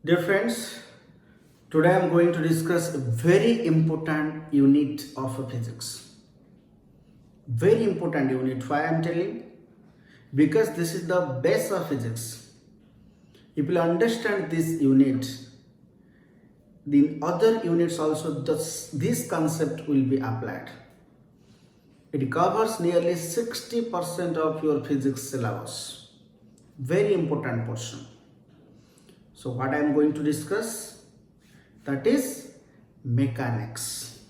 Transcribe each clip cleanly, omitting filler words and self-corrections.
Dear friends, today I am going to discuss a very important unit of physics. Very important unit. Why I am telling? Because this is the base of physics. If you understand this unit, the other units also this concept will be applied. It covers nearly 60% of your physics syllabus. Very important portion. So what I am going to discuss, that is mechanics.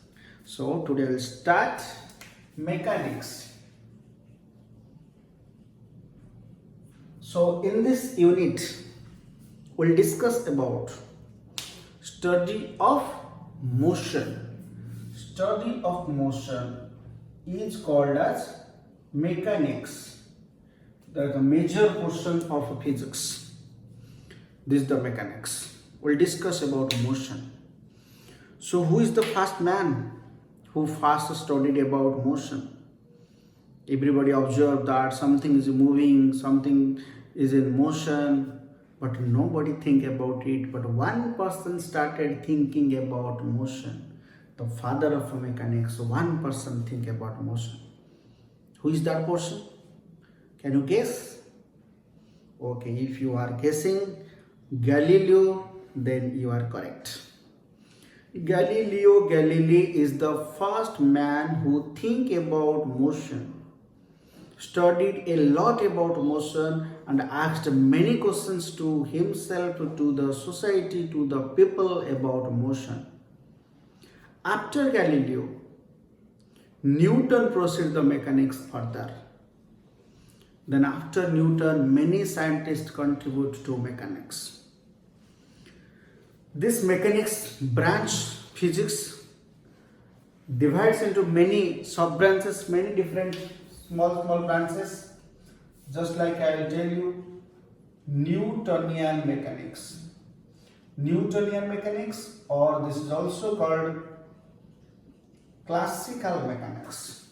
So today we will start mechanics. So in this unit we will discuss about study of motion. Study of motion is called as mechanics. That is a major portion of physics. This is the mechanics. We'll discuss about motion. So who is the first man who first studied about motion? Everybody observed that something is moving, something is in motion, but nobody think about it. But one person started thinking about motion. The father of mechanics, one person think about motion. Who is that person? Can you guess? Okay, if you are guessing Galileo, then you are correct. Galileo Galilei is the first man who think about motion, studied a lot about motion and asked many questions to himself, to the society, to the people about motion. After Galileo, Newton proceeded the mechanics further. Then after Newton, many scientists contribute to mechanics. This mechanics branch, physics, divides into many sub-branches, many different small branches. Just like I will tell you, Newtonian mechanics. Newtonian mechanics, or this is also called classical mechanics.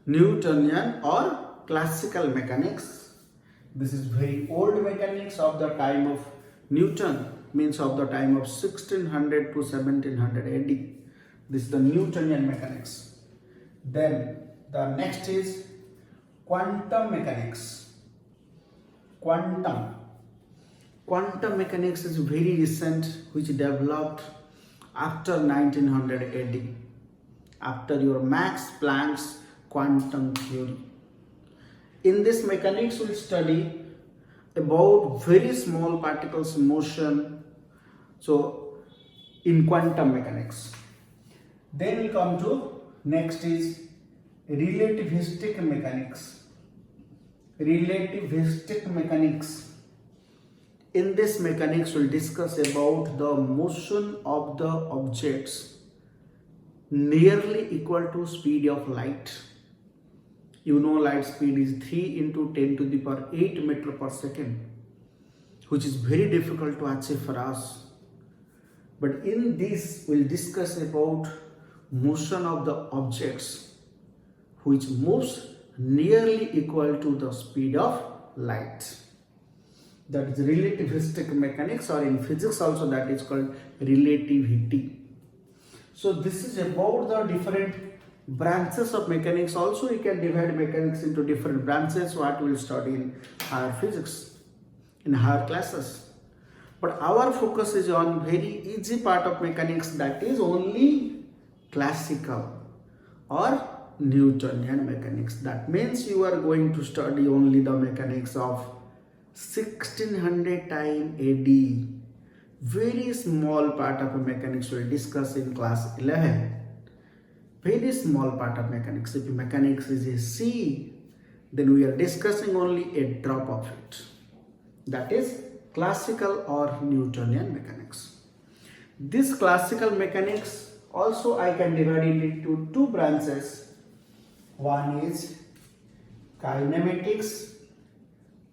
Newtonian or classical mechanics. This is very old mechanics of the time of Newton, means of the time of 1600 to 1700 AD. This is the Newtonian mechanics. Then the next is quantum mechanics. Quantum mechanics is very recent, which developed after 1900 AD, after your Max Planck's quantum theory. In this mechanics we will study about very small particles motion, so in quantum mechanics. Then we come to next is relativistic mechanics. Relativistic mechanics. In this mechanics we will discuss about the motion of the objects nearly equal to speed of light. You know light speed is 3 into 10 to the power 8 meter per second, which is very difficult to achieve for us. But in this we'll discuss about motion of the objects which moves nearly equal to the speed of light. That is relativistic mechanics, or in physics also that is called relativity. So this is about the different branches of mechanics. Also you can divide mechanics into different branches, what we will study in higher physics, in higher classes. But our focus is on very easy part of mechanics, that is only classical or Newtonian mechanics. That means you are going to study only the mechanics of 1600 time AD. Very small part of mechanics we will discuss in class 11. Very small part of mechanics. If mechanics is a C, then we are discussing only a drop of it. That is classical or Newtonian mechanics. This classical mechanics also I can divide it into two branches. One is kinematics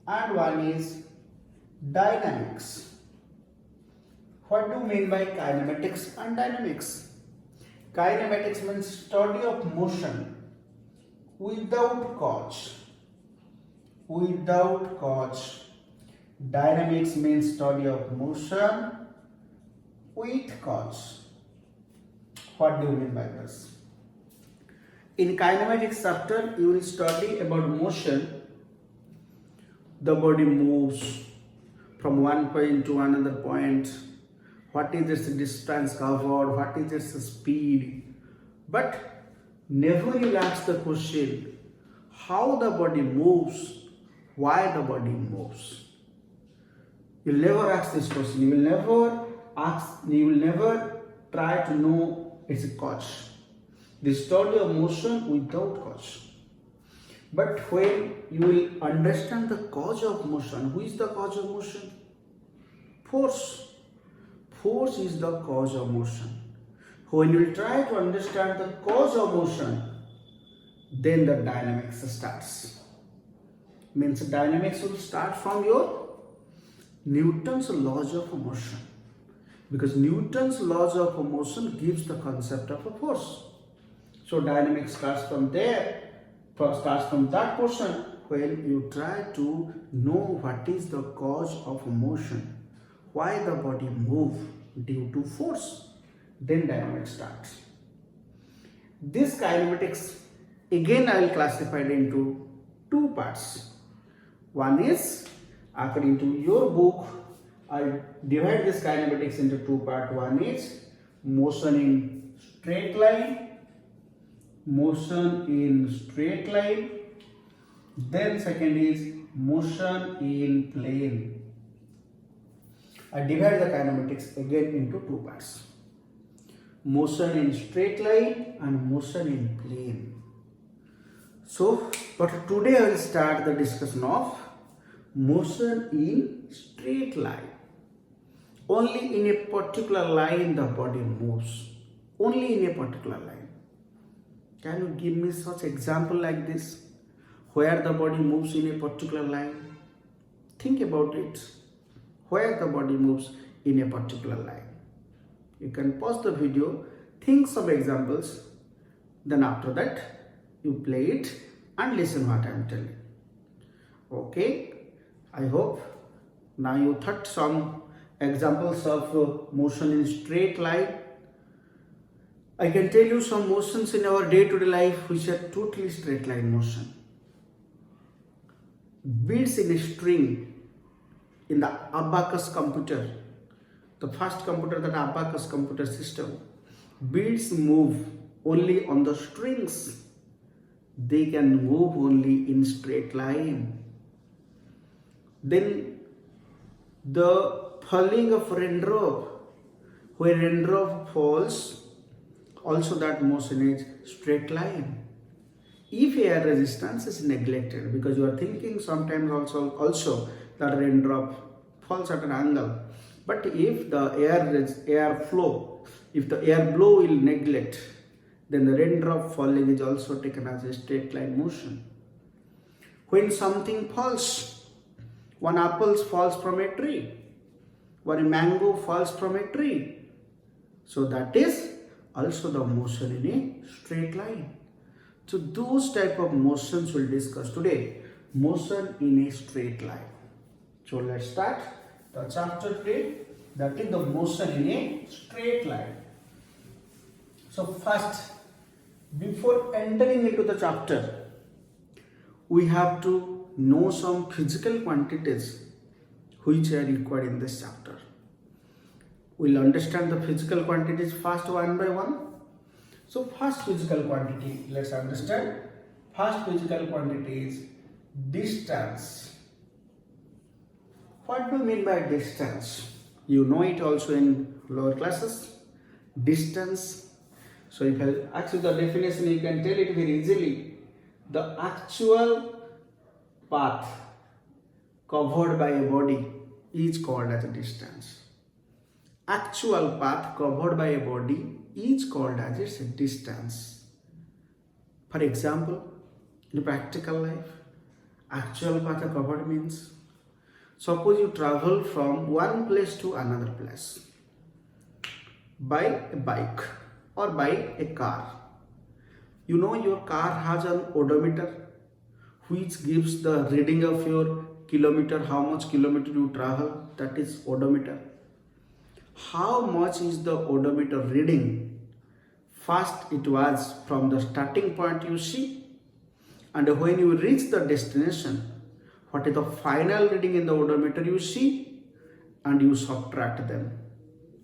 and one is dynamics. What do you mean by kinematics and dynamics? Kinematics means study of motion without cause. Dynamics means study of motion with cause. What do you mean by this? In kinematics chapter, you will study about motion. The body moves from one point to another point. What is its distance covered? What is its speed? But never you ask the question, how the body moves, why the body moves. You will never ask this question. You will never try to know its cause. The study of motion without cause. But when you will understand the cause of motion, who is the cause of motion? Force. Force is the cause of motion. When you will try to understand the cause of motion, then the dynamics starts. Means dynamics will start from your Newton's laws of motion. Because Newton's laws of motion gives the concept of a force. So dynamics starts from there, starts from that portion when you try to know what is the cause of motion, why the body moves due to force. Then dynamics starts. This kinematics, again I will classify it into two parts. One is, according to your book, I divide this kinematics into two parts. One is motion in straight line, motion in straight line. Then second is motion in plane. I divide the kinematics again into two parts. Motion in straight line and motion in plane. So, but today I will start the discussion of motion in straight line. Only in a particular line the body moves. Only in a particular line. Can you give me such example like this? Where the body moves in a particular line? Think about it. Where the body moves in a particular line. You can pause the video, think some examples, then after that you play it and listen what I am telling. Okay, I hope now you thought some examples of motion in straight line. I can tell you some motions in our day-to-day life which are totally straight line motion. Beads in a string in the abacus computer, the first computer, that abacus computer system, beads move only on the strings. They can move only in straight line. Then the falling of raindrop, where raindrop falls, also that motion is straight line. If air resistance is neglected, because you are thinking sometimes also that raindrop falls at an angle. But if the air flow will neglect, then the raindrop falling is also taken as a straight line motion. When something falls, one apple falls from a tree, one mango falls from a tree. So that is also the motion in a straight line. So those type of motions we'll discuss today. Motion in a straight line. So let's start the chapter today, that is the motion in a straight line. So first, before entering into the chapter, we have to know some physical quantities which are required in this chapter. We'll understand the physical quantities first one by one. So first physical quantity, let's understand. First physical quantity is distance. What do you mean by distance? You know it also in lower classes. Distance. So if I ask you the definition, you can tell it very easily. The actual path covered by a body is called as a distance. Actual path covered by a body is called as its distance. For example, in practical life, actual path covered means, suppose you travel from one place to another place by a bike or by a car. You know your car has an odometer which gives the reading of your kilometer, how much kilometer you travel, that is odometer. How much is the odometer reading? First it was from the starting point you see, and when you reach the destination, what is the final reading in the odometer you see, and you subtract them.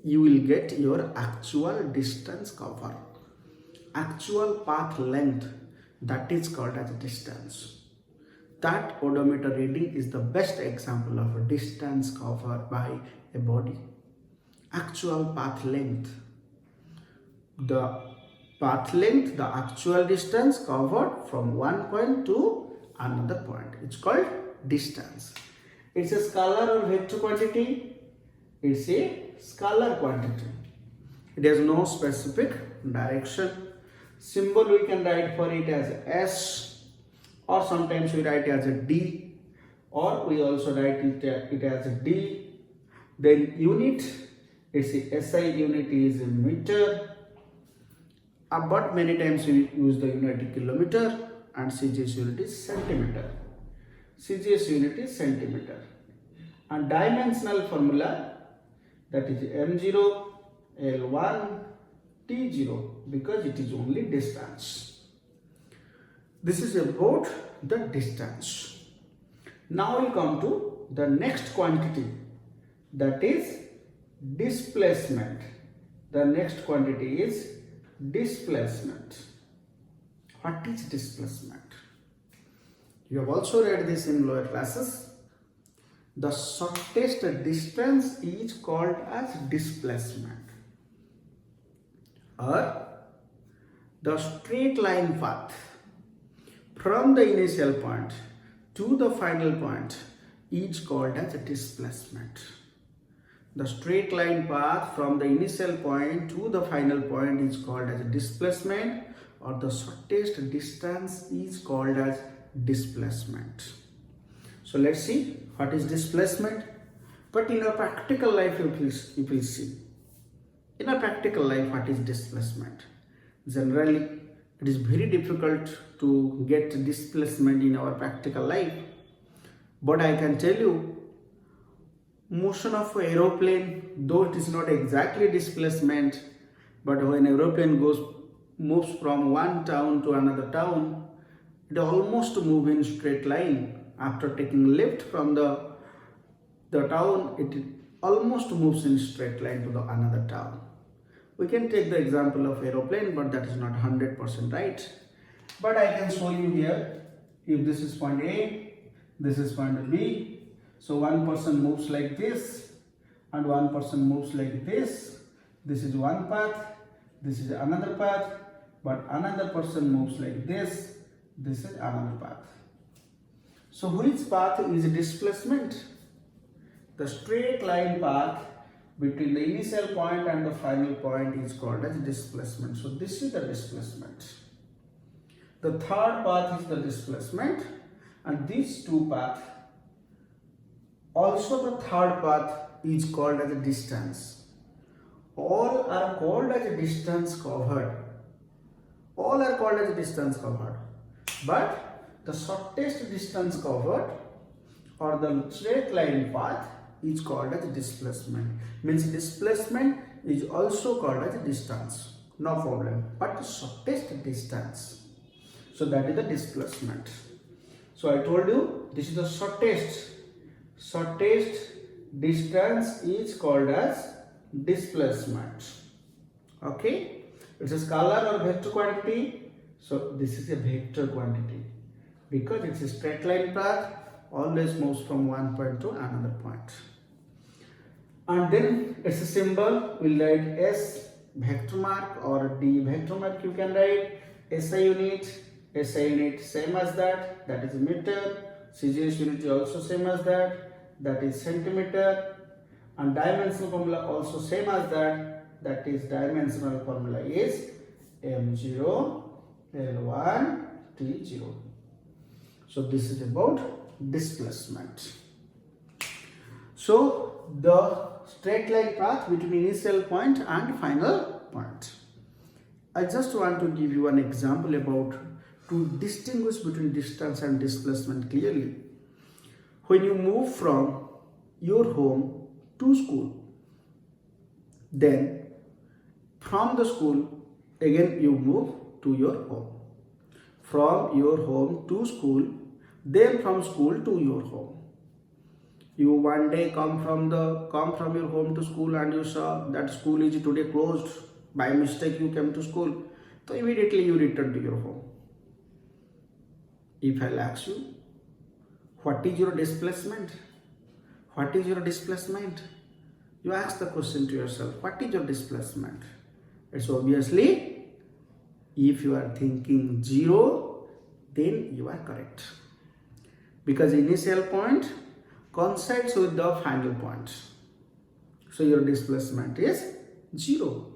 You will get your actual distance covered. Actual path length, that is called as distance. That odometer reading is the best example of a distance covered by a body. Actual path length. The path length, the actual distance covered from one point to another point. It's called distance. It's a scalar or vector quantity. It's a scalar quantity. It has no specific direction. Symbol we can write for it as S, or sometimes we write it as a D, or we also write it as a D. Then unit, it's a SI unit is a meter, but many times we use the unit kilometer, and CGS unit is centimeter. CGS unit is centimeter. And dimensional formula, that is M0, L1, T0, because it is only distance. This is about the distance. Now we come to the next quantity, that is displacement. The next quantity is displacement. What is displacement? You have also read this in lower classes. The shortest distance is called as displacement, or the straight line path from the initial point to the final point is called as displacement. The straight line path from the initial point to the final point is called as displacement, or the shortest distance is called as displacement. So let's see what is displacement. But in a practical life, you will see. In a practical life, what is displacement? Generally, it is very difficult to get displacement in our practical life. But I can tell you, motion of an aeroplane, though it is not exactly displacement, but when aeroplane moves from one town to another town, it almost moves in straight line. After taking lift from the town, it almost moves in straight line to the another town. We can take the example of aeroplane, but that is not 100% right. But I can show you here, if this is point A, this is point B. So one person moves like this, and one person moves like this. This is one path, this is another path, but another person moves like this. This is another path. So which path is displacement? The straight line path between the initial point and the final point is called as displacement. So this is the displacement. The third path is the displacement, and these two paths, also the third path is called as a distance. All are called as a distance covered. All are called as a distance covered. But the shortest distance covered, or the straight line path, is called as displacement. Means displacement is also called as a distance. No problem. But the shortest distance. So that is the displacement. So I told you this is the shortest distance is called as displacement. Okay. It's a scalar or vector quantity. So this is a vector quantity because it's a straight line path, always moves from one point to another point. And then it's a symbol, we'll write S vector mark or D vector mark you can write. SI unit same as that is meter. CGS unit is also same as that is centimeter. And dimensional formula also same as that is dimensional formula is M0, L1, T0. So this is about displacement. So the straight line path between initial point and final point. I just want to give you an example about to distinguish between distance and displacement clearly. when you move from your home to school, then from the school again you move to your home. From your home to school, then from school to your home. You one day come from your home to school and you saw that school is today closed. By mistake you came to school. So immediately you return to your home. If I'll ask you, what is your displacement? What is your displacement? You ask the question to yourself, what is your displacement? It's obviously, if you are thinking 0, then you are correct. Because initial point coincides with the final point. So your displacement is 0.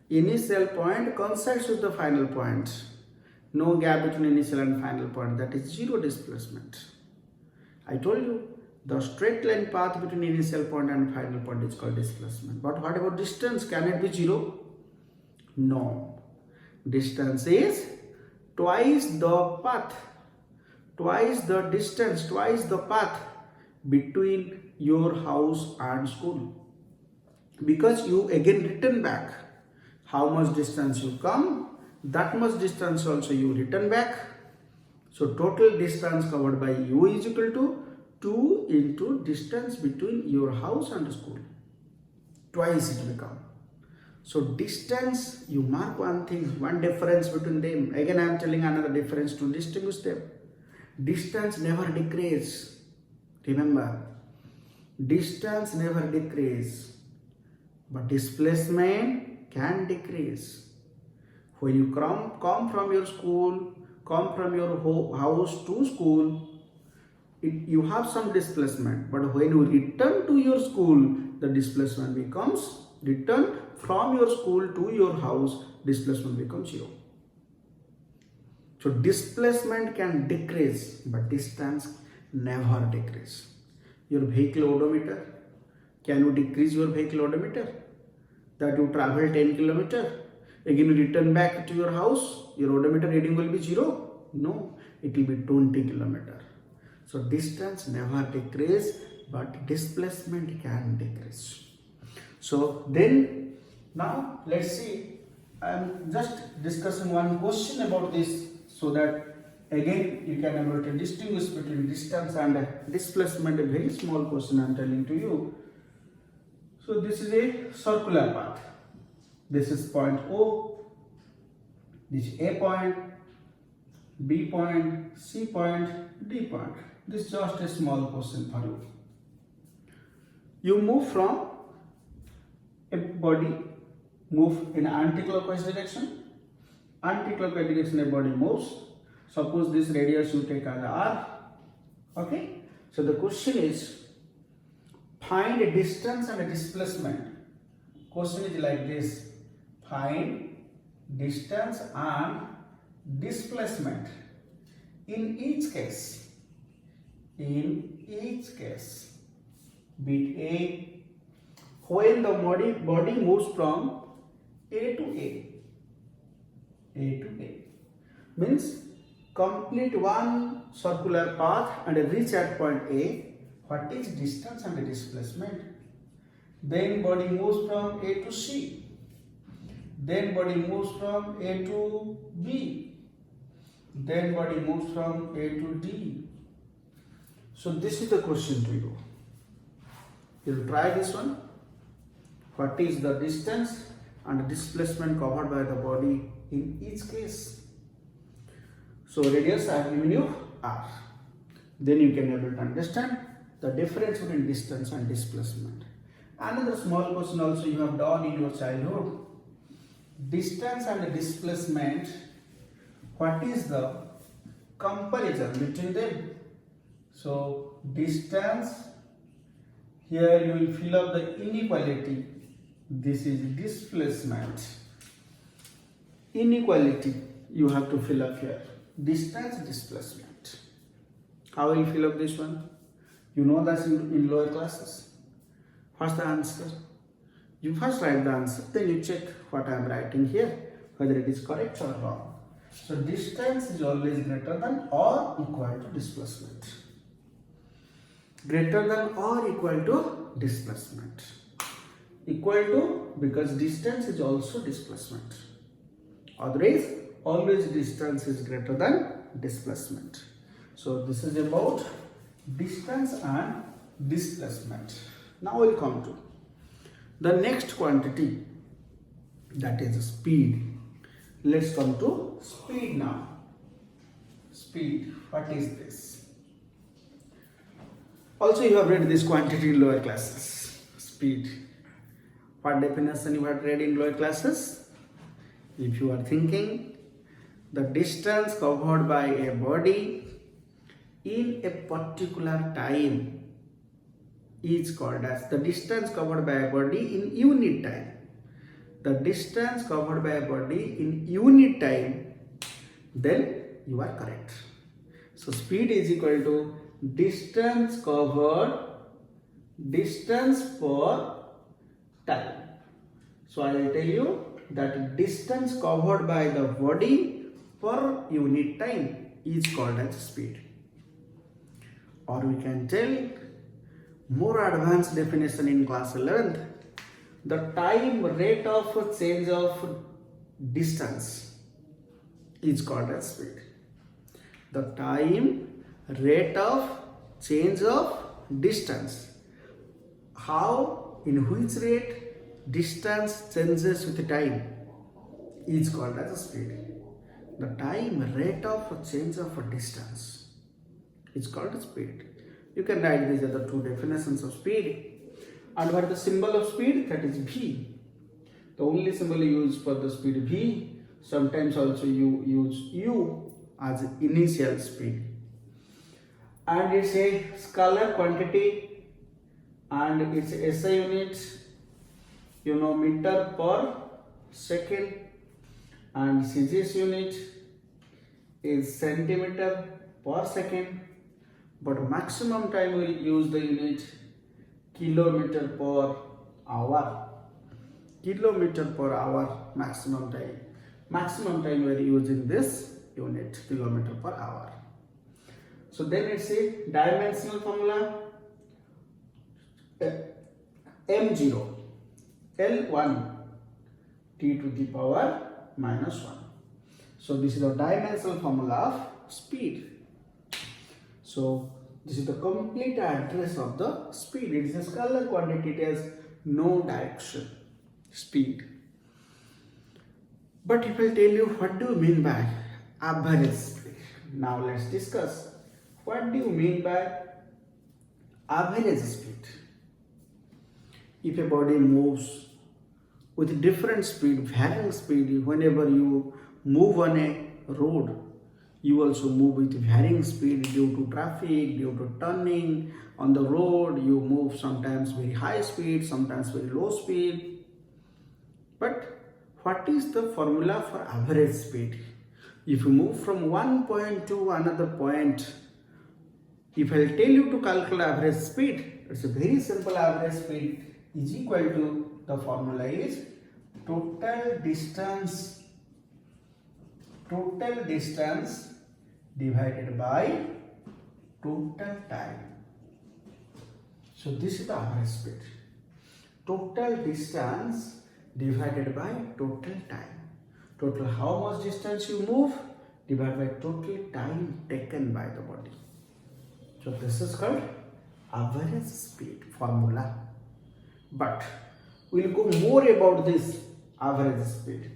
Initial point coincides with the final point. No gap between initial and final point. That is 0 displacement. I told you, the straight line path between initial point and final point is called displacement. But what about distance? Can it be 0? No. Distance is twice the path, twice the distance, twice the path between your house and school. Because you again return back. How much distance you come, that much distance also you return back. So total distance covered by you is equal to 2 into distance between your house and school. Twice it become. So distance, you mark one thing, one difference between them. Again I am telling another difference to distinguish them. Distance never decrease. Remember, distance never decrease. But displacement can decrease. When you come from your school, come from your house to school, you have some displacement. But when you return to your school, the displacement becomes, return from your school to your house, displacement becomes 0. So displacement can decrease, but distance never decrease. Your vehicle odometer, can you decrease your vehicle odometer? That you travel 10 km, again you return back to your house, your odometer reading will be 0? No, it will be 20 km. So distance never decrease, but displacement can decrease. So then, now let's see, I am just discussing one question about this so that again you can able to distinguish between distance and displacement. A very small question I am telling to you. So this is a circular path. This is point O, this is A point, B point, C point, D point. This is just a small question for you. You move from a body, move in anti-clockwise direction. Anti-clockwise direction a body moves. Suppose this radius you take as R. Okay. So the question is, find a distance and a displacement. Question is like this: find distance and displacement in each case. In each case, bit A, when the body moves from A to A. A to A means complete one circular path and reach at point A. What is distance and displacement? Then body moves from A to C. Then body moves from A to B. Then body moves from A to D. So this is the question to you. You will try this one. What is the distance and displacement covered by the body in each case? So radius I have given you R. Then you can able to understand the difference between distance and displacement. Another small question also you have done in your childhood. Distance and displacement, what is the comparison between them? So distance, here you will fill up the inequality. This is displacement. Inequality you have to fill up here. Distance, displacement. How will you fill up this one? You know that in lower classes. What's the answer? You first write the answer, then you check what I am writing here, whether it is correct or wrong. So distance is always greater than or equal to displacement. greater than or equal to displacement. Equal to because distance is also displacement. Otherwise, always distance is greater than displacement. So this is about distance and displacement. Now we'll come to the next quantity, that is speed. Let's come to speed now. Speed, what is this? Also you have read this quantity in lower classes. Speed. What definition you have read in lower classes? If you are thinking the distance covered by a body in a particular time is called as the distance covered by a body in unit time. The distance covered by a body in unit time, then you are correct. So speed is equal to distance covered, distance per time. So I will tell you that distance covered by the body per unit time is called as speed. Or we can tell more advanced definition in class 11th, the time rate of change of distance is called as speed. The time rate of change of distance. How, in which rate distance changes with time is called as speed. The time rate of change of distance is called speed. You can write these other two definitions of speed. And what is the symbol of speed? That is v. The only symbol used for the speed v. Sometimes also you use u as initial speed. And it's a scalar quantity and its SI units, meter per second, and CGS unit is centimeter per second, but maximum time will use the unit kilometer per hour. Kilometer per hour maximum time. Maximum time we are using this unit, kilometer per hour. So then it's a dimensional formula, m0 L1 t to the power minus 1. So this is the dimensional formula of speed. So this is the complete address of the speed. It is a scalar quantity, it has no direction. Speed. But if I tell you what do you mean by average speed? Now let's discuss what do you mean by average speed. If a body moves with different speed, varying speed, whenever you move on a road, you also move with varying speed due to traffic, due to turning on the road. You move sometimes very high speed, sometimes very low speed. But what is the formula for average speed? If you move from one point to another point, if I tell you to calculate average speed, it's a very simple. Average speed is equal to, the formula is total distance divided by total time. So this is the average speed. Total distance divided by total time. Total how much distance you move divided by total time taken by the body. So this is called average speed formula. But we'll go more about this average speed.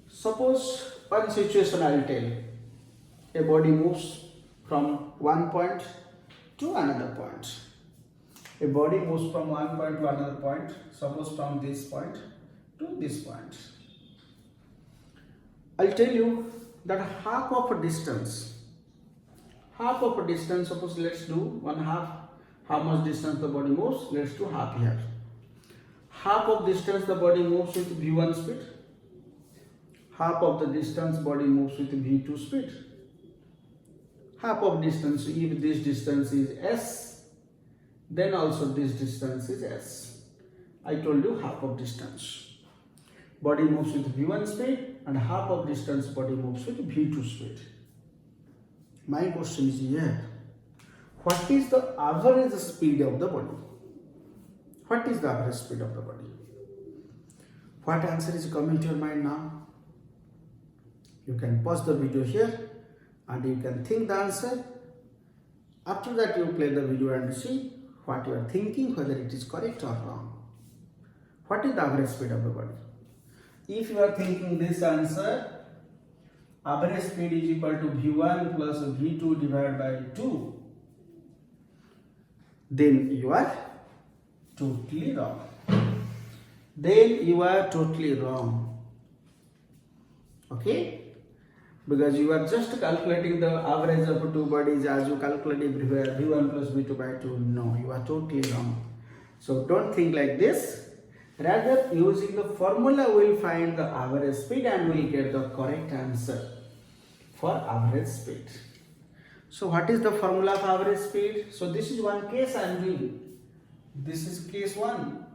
Suppose one situation I will tell you. A body moves from one point to another point. A body moves from one point to another point, suppose from this point to this point. I'll tell you that half of a distance, suppose let's do 1/2. How much distance the body moves? Let's do half here. Half of distance the body moves with v1 speed. Half of the distance body moves with v2 speed. Half of distance, if this distance is s, then also this distance is s. I told you half of distance. Body moves with v1 speed and half of distance body moves with v2 speed. My question is here, what is the average speed of the body? What is the average speed of the body? What answer is coming to your mind now? You can pause the video here and you can think the answer. After that, you play the video and see what you are thinking, whether it is correct or wrong. What is the average speed of the body? If you are thinking this answer, average speed is equal to V1 plus V2 divided by 2, then you are totally wrong. Then you are totally wrong. Okay? Because you are just calculating the average of two bodies as you calculate everywhere, V1 plus V2 by 2. No, you are totally wrong. So don't think like this. Rather, using the formula, we will find the average speed and we will get the correct answer for average speed. So what is the formula of average speed? So this is one case I am doing. This is case 1.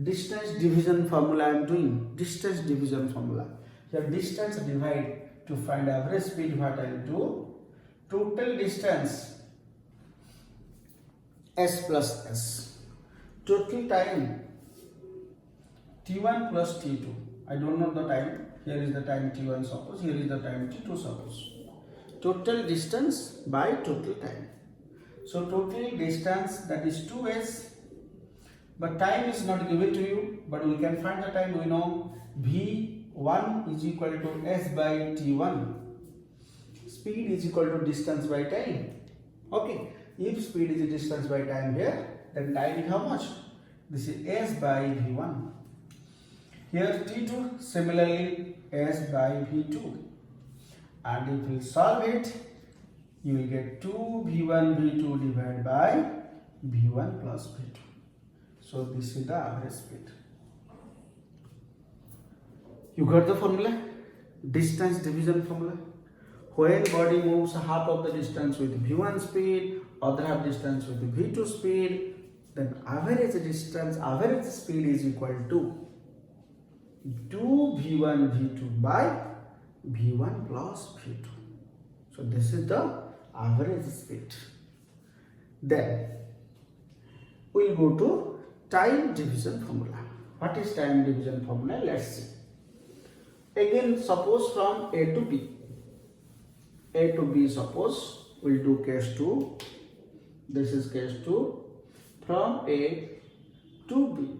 Distance division formula I am doing. Distance division formula. Here distance divide to find average speed. What I will do? Total distance S plus S. Total time T1 plus T2. I don't know the time. Here is the time T1 suppose. Here is the time T2 suppose. Total distance by total time. So total distance, that is 2S. But time is not given to you. But we can find the time. We know V1 is equal to S by T1. Speed is equal to distance by time. Okay. If speed is distance by time here, then time is how much? This is S by V1. Here T2, similarly S by V2. And if you solve it, you will get 2V1 V2 divided by V1 plus V2. So this is the average speed. You got the formula? Distance division formula. When body moves half of the distance with V1 speed, other half distance with V2 speed, then average distance, average speed is equal to 2V1 V2 by V1 plus V2. So this is the average speed. Then we will go to time division formula. What is time division formula? Let's see. Again, suppose from A to B. A to B, suppose we'll do case 2. This is case 2. From A to B,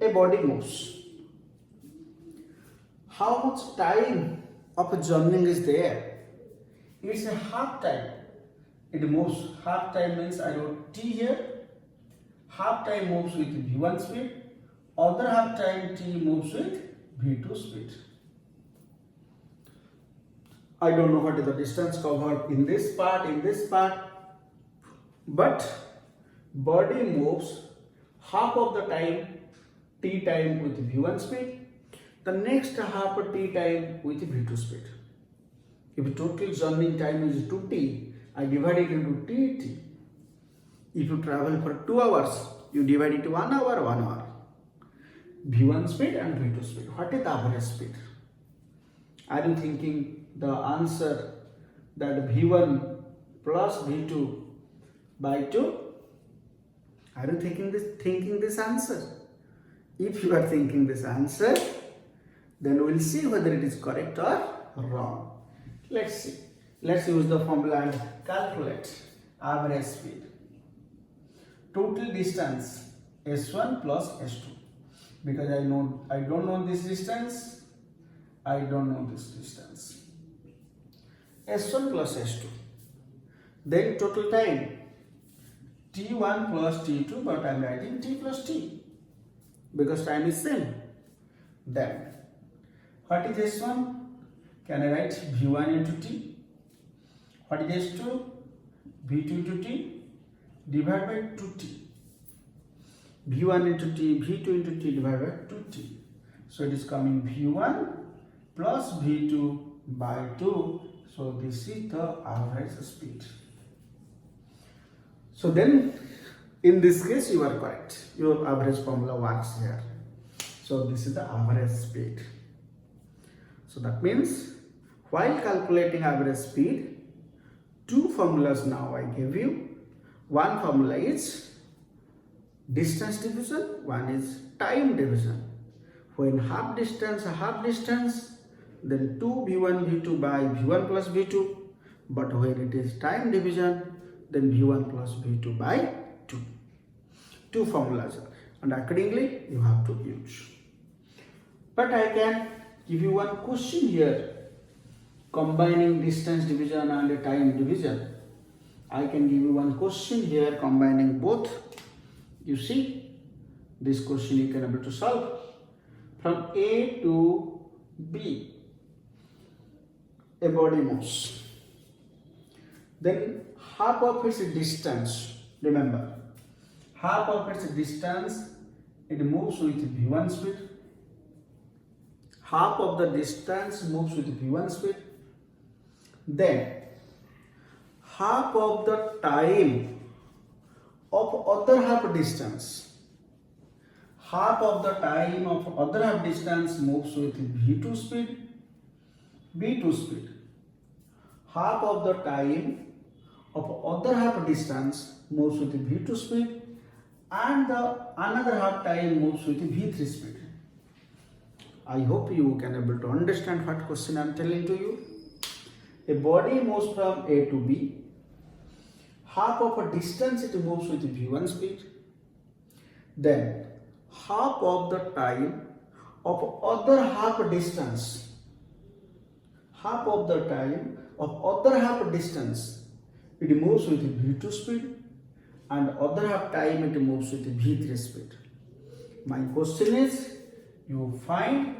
a body moves. How much time of journey is there? It's a half time. It moves. Half time means I wrote T here. Half time moves with V1 speed. Other half time T moves with V2 speed. I don't know what is the distance covered in this part, but body moves half of the time T time with V1 speed, the next half T time with V2 speed. If total journey time is 2T, I divide it into TT. If you travel for 2 hours, you divide it 1 hour, 1 hour. V1 speed and V2 speed. What is the average speed? Are you thinking the answer that V1 plus V2 by 2? Are you thinking this answer? If you are thinking this answer, then we will see whether it is correct or wrong. Let's see. Let's use the formula and calculate average speed. Total distance S1 plus S2. Because I don't know this distance, I don't know this distance. S1 plus S2. Then total time T1 plus T2, but I am writing T plus T because time is same. Then what is S1? Can I write V1 into T? What is S2? V2 into T divided by 2T. V1 into T, V2 into T divided by 2T. So it is coming V1 plus V2 by 2. So this is the average speed. So then in this case you are correct. Your average formula works here. So this is the average speed. So that means while calculating average speed, Two formulas now I gave you. One formula is distance division, one is time division. When half distance, then 2v1 v2 by v1 plus v2. But when it is time division, then v1 plus v2 by 2. Two formulas, and accordingly you have to use. But I can give you one question here, combining distance division and time division. I can give you one question here combining both. You see, this question you can able to solve. From A to B, a body moves. Then half of its distance, remember, half of its distance, it moves with v1 speed. Half of the distance moves with v1 speed. Then half of the time of other half distance, half of the time of other half distance moves with v2 speed, half of the time of other half distance moves with v2 speed, and the another half time moves with v3 speed. I hope you can able to understand what question I am telling to you. A body moves from A to B. Half of a distance it moves with v1 speed. Then half of the time of other half distance, half of the time of other half distance it moves with v2 speed, and other half time it moves with v3 speed. My question is, you find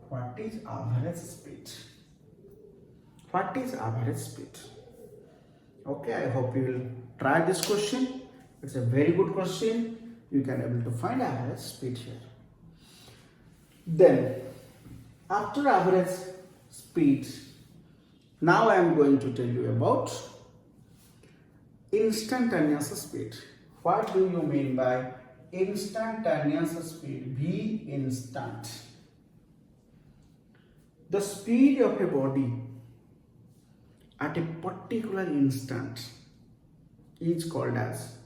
what is average speed. What is average speed? Okay, I hope you will try this question. It's a very good question. You can able to find average speed here. Then, after average speed, now I am going to tell you about instantaneous speed. What do you mean by instantaneous speed? V instant. The speed of a body at a particular instant is called as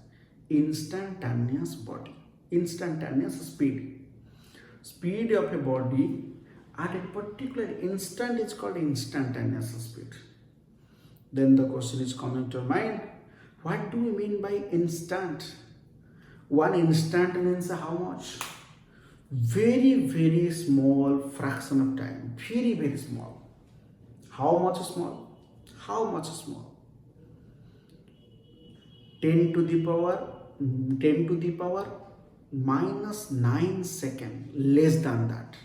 instantaneous body. Instantaneous speed. Speed of a body at a particular instant is called instantaneous speed. Then the question is coming to mind, what do we mean by instant? One instant means how much? Very, very small fraction of time. Very, very small. How much small? How much small? 10 to the power minus 9 seconds, less than that.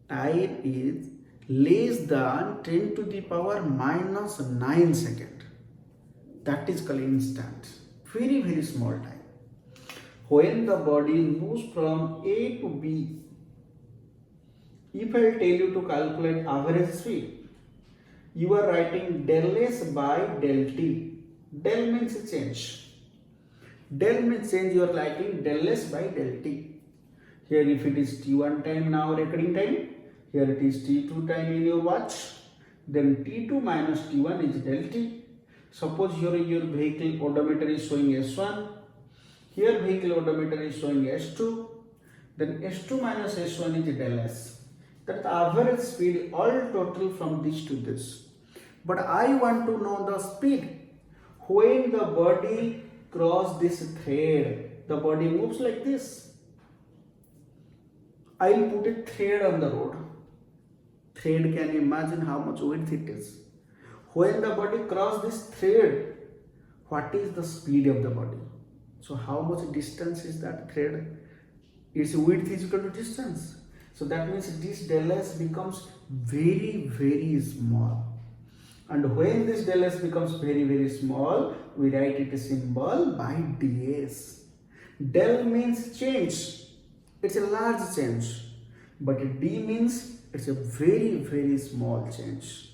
Time is less than 10 to the power minus 9 seconds. That is called instant. Very, very small time. When the body moves from A to B, if I tell you to calculate average speed, you are writing del S by del T. Del means change. Del means change, you are writing del S by del T. Here if it is T1 time now recording time, here it is T2 time in your watch, then T2 minus T1 is del T. Suppose here your vehicle odometer is showing S1, here vehicle odometer is showing S2, then S2 minus S1 is del S. That is the average speed, all total from this to this. But I want to know the speed when the body crosses this thread. The body moves like this. I will put a thread on the road. Thread, can you imagine how much width it is? When the body crosses this thread, what is the speed of the body? So how much distance is that thread? Its width is equal to distance. So that means this del S becomes very, very small. And when this del S becomes very, very small, we write it a symbol by ds. Del means change. It's a large change. But D means it's a very, very small change.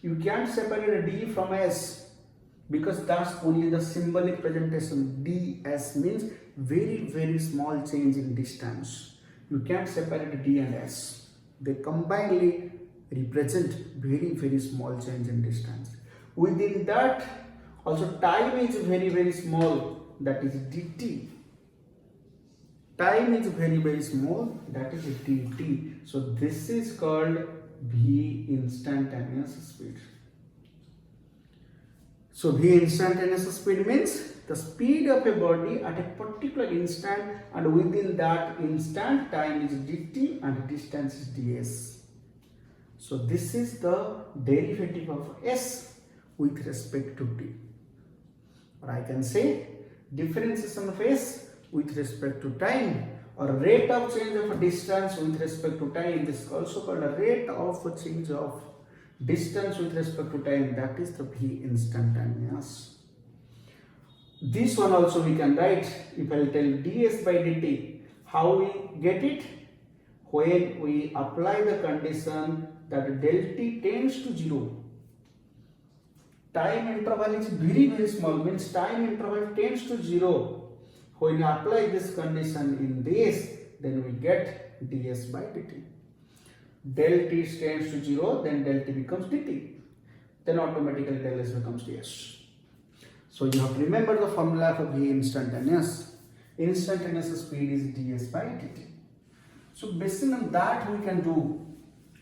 You can't separate D from S because that's only the symbolic presentation. ds means very, very small change in distance. You can't separate D and S. They combinedly represent very, very small change in distance. Within that also time is very small, that is dt. Time is very small, that is dt. So this is called v instantaneous speed. So v instantaneous speed means the speed of a body at a particular instant, and within that instant time is dt and distance is ds. So this is the derivative of s with respect to t. Or I can say differentiation of s with respect to time, or rate of change of distance with respect to time. This is also called a rate of change of distance with respect to time, that is the v instantaneous. This one also we can write, if I will tell ds by dt, how we get it? When we apply the condition that del t tends to 0. Time interval is very small, means time interval tends to 0. When you apply this condition in this, then we get ds by dt. Del t tends to 0, then del t becomes dt. Then automatically del s becomes ds. So you have to remember the formula for v instantaneous. Instantaneous speed is ds by dt. So based on that we can do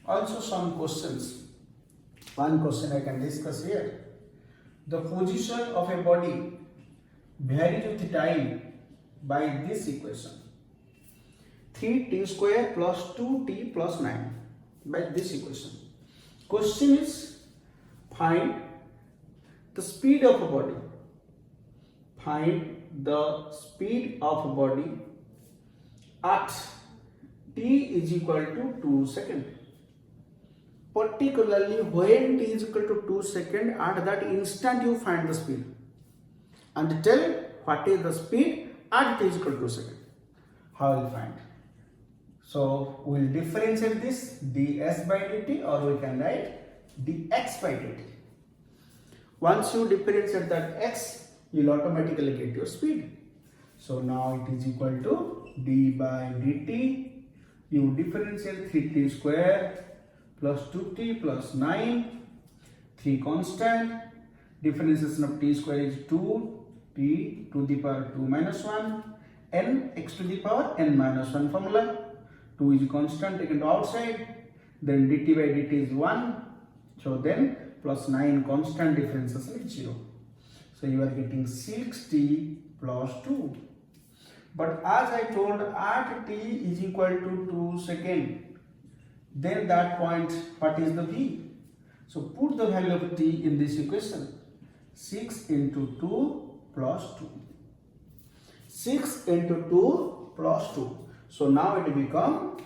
also some questions. One question I can discuss here. The position of a body varies with time by this equation. 3t square plus 2t plus 9, by this equation. Question is, find the speed of a body. Find the speed of a body at t is equal to 2 seconds. Particularly when t is equal to 2 seconds, at that instant you find the speed. And tell what is the speed at t is equal to 2 seconds. How will you find? So we will differentiate this ds by dt, or we can write dx by dt. Once you differentiate that x, you will automatically get your speed. So now it is equal to d by dt. You differentiate 3t square plus 2t plus 9, 3 constant, differentiation of t square is 2, t to the power 2 minus 1, n x to the power n minus 1 formula. 2 is constant taken to outside, then dt by dt is 1, so then plus 9 constant, differentiation is 0. So you are getting 6t plus 2. But as I told, at t is equal to 2 seconds, then that point, what is the v? So put the value of t in this equation. 6 into 2 plus 2. 6 into 2 plus 2. So now it becomes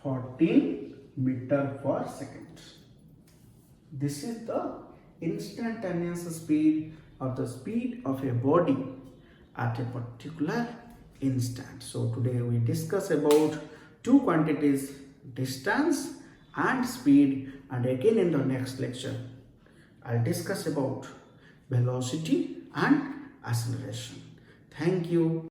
14 meter per second. This is the instantaneous speed, or the speed of a body at a particular instant. So today we discuss about two quantities, distance and speed, and again in the next lecture I'll discuss about velocity and acceleration. Thank you.